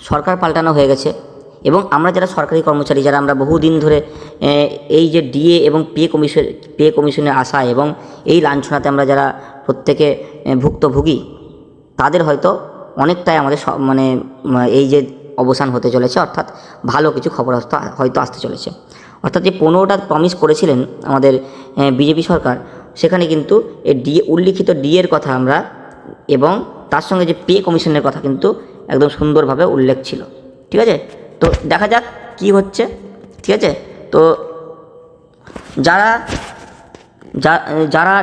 সরকার পাল্টানো হয়ে গেছে এবং আমরা যারা সরকারি কর্মচারী, যারা আমরা বহুদিন ধরে এই যে ডিএ এবং পে কমিশনের আশা এবং এই লাঞ্ছনাতে আমরা যারা প্রত্যেকে ভুক্তভোগী, তাদের হয়তো অনেকটাই আমাদের মানে এই যে অবসান হতে চলেছে, অর্থাৎ ভালো কিছু খবর হয়তো আসতে চলেছে। অর্থাৎ যে 15টা প্রমিস করেছিলেন আমাদের বিজেপি সরকার, সেখানে কিন্তু এই উল্লিখিত ডিএর কথা আমরা এবং তার সঙ্গে যে পে কমিশনের কথা কিন্তু একদম সুন্দরভাবে উল্লেখ ছিল। ঠিক আছে, তো দেখা যাক কি হচ্ছে। ঠিক আছে, তো যারা যারা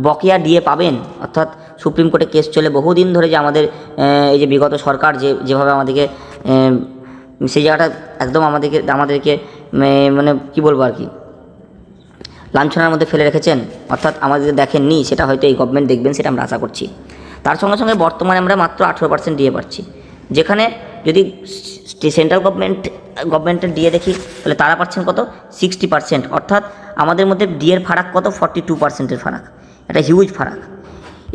বকেয়া ডিএ পাবেন, অর্থাৎ সুপ্রিম কোর্টে কেস চলে বহুদিন ধরে যে আমাদের এই যে বিগত সরকার যেভাবে আমাদেরকে সেই জায়গাটা একদম আমাদেরকে মানে কী বলবো আর কি, লাঞ্ছনার মধ্যে ফেলে রেখেছেন, অর্থাৎ আমাদের দেখেননি, সেটা হয়তো এই গভর্নমেন্ট দেখবেন, সেটা আমরা আশা করছি। তার সঙ্গে সঙ্গে বর্তমানে আমরা মাত্র 18% ডিএ পাচ্ছি, যেখানে যদি সেন্ট্রাল গভর্নমেন্টের ডিএ দেখি তাহলে তারা পাচ্ছেন কত 60%, অর্থাৎ আমাদের মধ্যে ডিএর ফারাক কত 42%-এর ফারাক, একটা হিউজ ফারাক।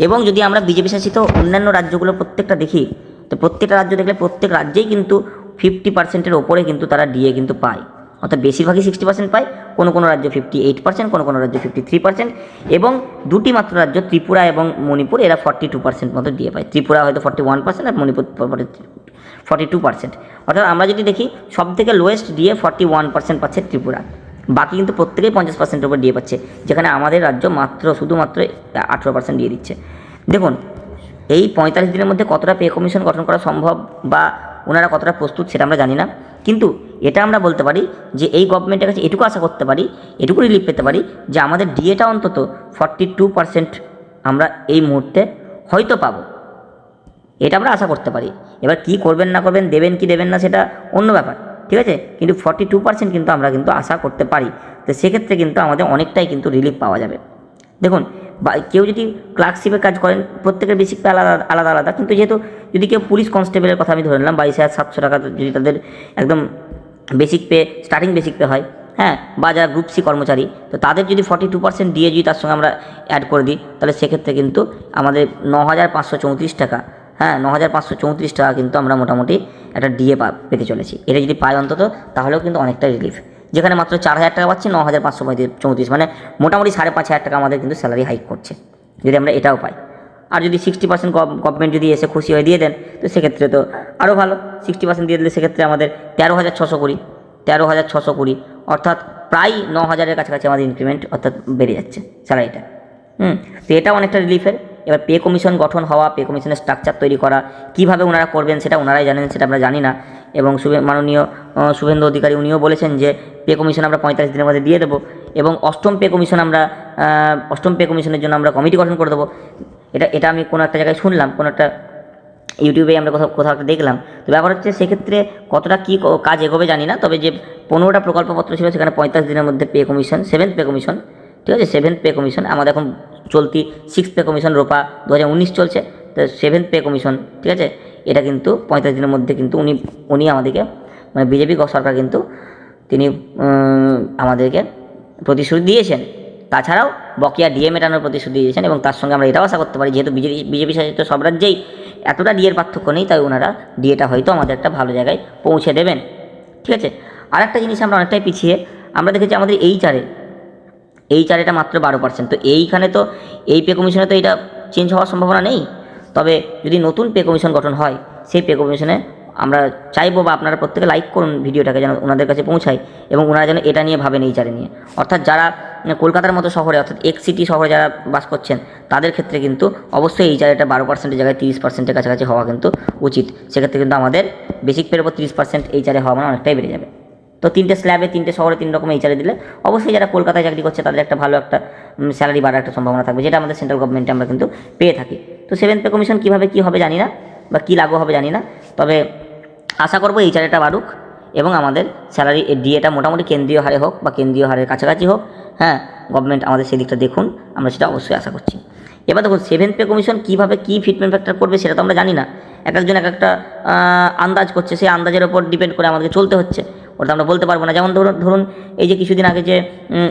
এবং যদি আমরা বিজেপি শাসিত অন্যান্য রাজ্যগুলো প্রত্যেকটা দেখি, তো প্রত্যেকটা রাজ্য দেখলে প্রত্যেক রাজ্যেই কিন্তু 50%-এর ওপরে কিন্তু তারা ডিএ কিন্তু পায়, অর্থাৎ বেশিরভাগই 60% পায়, কোনো কোনো রাজ্য 58%, কোনো কোনো রাজ্য 53%, এবং দুটি মাত্র রাজ্য ত্রিপুরা এবং মণিপুর এরা 42% মতো ডিএ পায়। ত্রিপুরা হয়তো 41% আর মণিপুর 42%। অর্থাৎ আমরা যদি দেখি সবথেকে লোয়েস্ট ডিএ 41% পাচ্ছে ত্রিপুরা, বাকি কিন্তু প্রত্যেকেই 50%-এর উপর ডিএ পাচ্ছে, যেখানে আমাদের রাজ্য শুধুমাত্র 18% ডিএ দিচ্ছে। দেখুন এই 45 দিনের মধ্যে কতটা পে কমিশন গঠন করা সম্ভব বা ওনারা কতটা প্রস্তুত সেটা আমরা জানি না, কিন্তু এটা আমরা বলতে পারি যে এই গভর্নমেন্টের কাছে এটুকু আশা করতে পারি, এটুকু রিলিফ পেতে পারি যে আমাদের ডিএটা অন্তত 42% আমরা এই মুহূর্তে হয়তো পাবো, এটা আমরা আশা করতে পারি। এবার কি করবেন না করবেন, দেবেন কি দেবেন না সেটা অন্য ব্যাপার, ঠিক আছে, কিন্তু 42% কিন্তু আমরা কিন্তু আশা করতে পারি। তো সেক্ষেত্রে কিন্তু আমাদের অনেকটাই কিন্তু রিলিফ পাওয়া যাবে। দেখুন কেউ যদি ক্লার্কশিপের কাজ করেন, প্রত্যেকের বেসিক পে আলাদা আলাদা আলাদা, কিন্তু যেহেতু যদি কেউ পুলিশ কনস্টেবলের কথা আমি ধরে নিলাম 22,700 টাকা যদি তাদের একদম basic pay, starting basic pay হয়, হ্যাঁ, বা যারা গ্রুপ সি কর্মচারী, তো তাদের যদি 42% দিয়ে যদি তার সঙ্গে আমরা অ্যাড করে দিই, তাহলে সেক্ষেত্রে কিন্তু আমাদের 9,534 টাকা, হ্যাঁ 9,534 টাকা কিন্তু আমরা মোটামুটি একটা ডিএ পেতে চলেছি। এটা যদি পাই অন্তত, তাহলেও কিন্তু অনেকটা রিলিফ। যেখানে মাত্র 4,000 টাকা পাচ্ছি, 9,534, মানে মোটামুটি 5,500 টাকা আমাদের কিন্তু স্যালারি হাইক করছে যদি আমরা এটাও পাই। আর যদি 60% গভর্নমেন্ট যদি এসে খুশি হয়ে দিয়ে দেন, তো সেক্ষেত্রে তো আরও ভালো। 60% দিয়ে দিলে সেক্ষেত্রে আমাদের 13,620, অর্থাৎ প্রায় 9,000-এর কাছাকাছি আমাদের ইনক্রিমেন্ট অর্থাৎ বেড়ে যাচ্ছে স্যালারিটা। তো এটা অনেকটা রিলিফের। এবার পে কমিশন গঠন হওয়া, পে কমিশনের স্ট্রাকচার তৈরি করা, কীভাবে ওনারা করবেন সেটা ওনারাই জানেন, সেটা আমরা জানি না। এবং মাননীয় শুভেন্দু অধিকারী উনিও বলেছেন যে পে কমিশন আমরা 45 দিনের মধ্যে দিয়ে দেবো, এবং অষ্টম পে কমিশনের জন্য আমরা কমিটি গঠন করে দেবো। এটা আমি কোনো একটা জায়গায় শুনলাম, কোনো একটা ইউটিউবে আমরা কোথাও একটা দেখলাম। তো ব্যাপার হচ্ছে সেক্ষেত্রে কতটা কী কাজ এগোবে জানি না, তবে যে 15টা প্রকল্পপত্র ছিল সেখানে 45 দিনের মধ্যে pay commission, 7th pay commission, ঠিক আছে, 7th পে কমিশন, আমাদের এখন চলতি 6th পে কমিশন রোপা 2019 চলছে, তো 7th পে কমিশন, ঠিক আছে, এটা কিন্তু 45 দিনের মধ্যে কিন্তু উনি আমাদেরকে, মানে বিজেপি সরকার কিন্তু তিনি আমাদেরকে প্রতিশ্রুতি দিয়েছেন। তাছাড়াও বকেয়া ডিএ মেটানোর প্রতিশ্রুতি দিয়েছেন, এবং তার সঙ্গে আমরা এটাও আশা করতে পারি যেহেতু বিজেপি শাসিত সব রাজ্যেই এতটা ডিএর পার্থক্য নেই, তাই ওনারা ডিএটা হয়তো আমাদের একটা ভালো জায়গায় পৌঁছে দেবেন। ঠিক আছে, আর একটা জিনিস আমরা অনেকটাই পিছিয়ে, আমরা দেখেছি আমাদের এইচআরএটা মাত্র 12%। তো এইখানে তো এই পে কমিশনে তো এটা চেঞ্জ হওয়ার সম্ভাবনা নেই, তবে যদি নতুন পে কমিশন গঠন হয়, সেই পে কমিশনে আমরা চাইবো, বা আপনারা প্রত্যেকে লাইক করুন ভিডিওটাকে, যেন ওনাদের কাছে পৌঁছায় এবং ওনারা যেন এটা নিয়ে ভাবেন, এইচআরএ নিয়ে। অর্থাৎ যারা কলকাতার মতো শহরে, অর্থাৎ সিটি শহরে যারা বাস করছেন, তাদের ক্ষেত্রে কিন্তু অবশ্যই এইচআরএটা 12%-এর জায়গায় 30%-এর কাছাকাছি হওয়া কিন্তু উচিত। সেক্ষেত্রে কিন্তু আমাদের বেসিক পের উপর 30% এইচআরএ হওয়া মানে অনেকটাই বেড়ে যাবে। তো 3টে স্ল্যাবে 3টে শহরে 3 রকম এইচআরএ দিলে অবশ্যই যারা কলকাতায় চাকরি করছে তাদের একটা ভালো একটা স্যালারি বাড়ার একটা সম্ভাবনা থাকবে, যেটা আমাদের সেন্ট্রাল গভর্নমেন্টে আমরা কিন্তু পেয়ে থাকি। তো 7th পে কমিশন কীভাবে কী হবে জানি না, বা কী লাগু হবে জানি না, তবে আশা করবো এইচআরএটা বাড়ুক এবং আমাদের স্যালারি ডিএটা মোটামুটি কেন্দ্রীয় হারে হোক বা কেন্দ্রীয় হারের কাছাকাছি হোক। হ্যাঁ, গভর্নমেন্ট আমাদের সেদিকটা দেখুন, আমরা সেটা অবশ্যই আশা করছি। এবার দেখুন 7th পে কমিশন কীভাবে কী ফিটমেন্ট ফ্যাক্টর করবে সেটা তো আমরা জানি না, এক একজন এক একটা আন্দাজ করছে, সেই আন্দাজের ওপর ডিপেন্ড করে আমাদেরকে চলতে হচ্ছে, ওটা আমরা বলতে পারবো না। যেমন ধরুন এই যে কিছুদিন আগে যে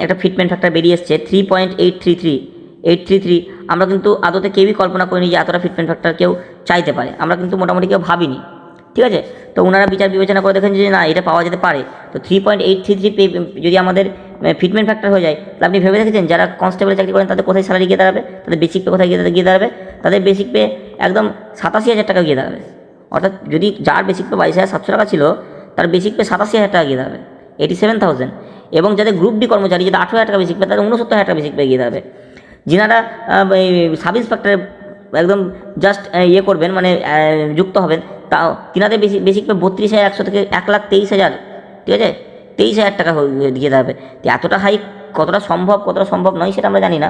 একটা ফিটমেন্ট ফ্যাক্টর বেরিয়ে এসছে 3.833, আমরা কিন্তু আদতে কেউই কল্পনা করিনি যে এতটা ফিটমেন্ট ফ্যাক্টর কেউ চাইতে পারে, আমরা কিন্তু মোটামুটি কেউ ভাবিনি। ঠিক আছে। তো ওনারা বিচার বিবেচনা করে দেখেন যে না এটা পাওয়া যেতে পারে। তো 3.833 যদি আমাদের ফিটমেন্ট ফ্যাক্টর হয়ে যায়, তাহলে আপনি ভেবে দেখেছেন যারা কনস্টেবলে চাকরি করেন তাদের কোথায় স্যালারি গিয়ে দাঁড়াবে, তাদের বেসিক পে কোথায় গিয়ে দাঁড়াবে, তাদের বেসিক পে একদম 87,000 টাকা গিয়ে দাঁড়াবে। অর্থাৎ যদি যার বেসিক পে 22,700 টাকা ছিল, তার বেসিক পে 87,000 টাকা গিয়ে দাঁড়াবে, 87,000। এবং যাদের গ্রুপ ডি কর্মচারী, যাদের 18,000 টাকা বেসিক পে, তাদের 69,000 টাকা বেসিক পে গিয়ে দাঁড়াবে। যিনারা সাব ইন্সপেক্টরে একদম জাস্ট করবেন, মানে যুক্ত হবেন, তাও তিনাদের বেসিক পে 32,100 থেকে 1,23,000, ঠিক আছে, 23,000 টাকা দিয়ে দাঁড়াবে। তো এতটা হাই কতটা সম্ভব নয় সেটা আমরা জানি না।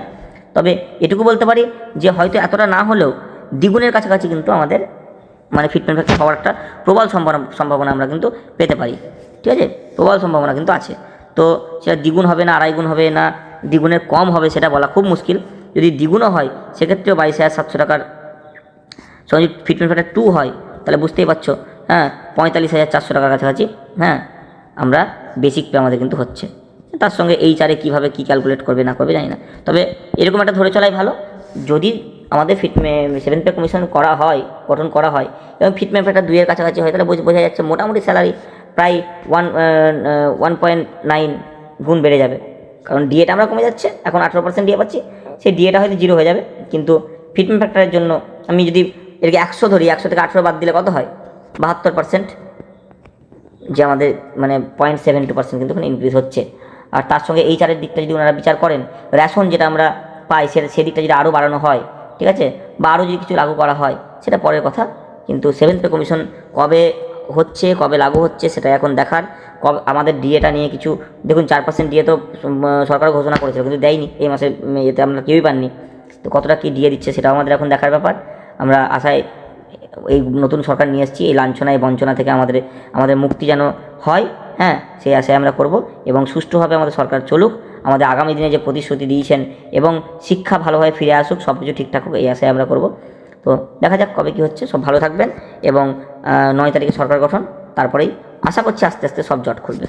তবে এটুকু বলতে পারি যে হয়তো এতটা না হলেও দ্বিগুণের কাছাকাছি কিন্তু আমাদের মানে ফিটমেন্ট ফ্যাক্টর হওয়ার একটা প্রবল সম্ভাবনা আমরা কিন্তু পেতে পারি, ঠিক আছে, প্রবল সম্ভাবনা কিন্তু আছে। তো সেটা দ্বিগুণ হবে না, আড়াই গুণ হবে না, দ্বিগুণের কম হবে সেটা বলা খুব মুশকিল। যদি দ্বিগুণও হয় সেক্ষেত্রেও 22,700 টাকার সঙ্গে যদি ফিটমেন্ট ফ্যাক্টর 2 হয়, তাহলে বুঝতেই পারছো, হ্যাঁ, 45,400 টাকার কাছাকাছি, হ্যাঁ, আমরা বেসিক পে আমাদের কিন্তু হচ্ছে। তার সঙ্গে এই চারে কীভাবে কী ক্যালকুলেট করবে না করবে জানি না, তবে এরকম একটা ধরে চলাই ভালো। যদি আমাদের 7 পে কমিশন গঠন করা হয় এবং ফিটমেন্ট ফ্যাক্টর 2 এর কাছাকাছি হয়, তাহলে বোঝা যাচ্ছে মোটামুটি স্যালারি প্রায় 1.9 গুণ বেড়ে যাবে। কারণ ডিএটা আমরা কমে যাচ্ছে, এখন 18% ডিএ পাচ্ছি, সেই ডিএটা হয়তো 0 হয়ে যাবে। কিন্তু ফিটমেন্ট ফ্যাক্টরের জন্য আমি যদি এটাকে 100 ধরি, 100 থেকে 18 বাদ দিলে কত হয়, 72%, যে আমাদের মানে 0.72% কিন্তু ওখানে ইনক্রিজ হচ্ছে। আর তার সঙ্গে এই চারের দিকটা যদি ওনারা বিচার করেন, রেশন যেটা আমরা পাই সেদিকটা যদি আরও বাড়ানো হয়, ঠিক আছে, বা আরও যদি কিছু লাগু করা হয়, সেটা পরের কথা। কিন্তু 7 পে কমিশন কবে হচ্ছে, কবে লাগু হচ্ছে সেটা এখন দেখার। আমাদের ডিএটা নিয়ে কিছু দেখুন, 4% ডিএ তো সরকার ঘোষণা করেছিল, কিন্তু দেয়নি এই মাসে, এতে আমরা কেউই পাননি। তো কতটা কী ডিএ দিচ্ছে সেটাও আমাদের এখন দেখার ব্যাপার। আমরা আশায় এই নতুন সরকার নিয়ে এসেছি, এই লাঞ্ছনা এই বঞ্চনা থেকে আমাদের মুক্তি যেন হয়, হ্যাঁ, সেই আশায় আমরা করব। এবং সুষ্ঠুভাবে আমাদের সরকার চলুক, আমাদের আগামী দিনে যে প্রতিশ্রুতি দিয়েছেন এবং শিক্ষা ভালোভাবে ফিরে আসুক, সব কিছু ঠিকঠাক হোক, এই আশায় আমরা করব। তো দেখা যাক কবে কী হচ্ছে। সব ভালো থাকবেন এবং 9 তারিখে সরকার গঠন, তারপরেই আশা করছি আস্তে আস্তে সব জট খুলবে।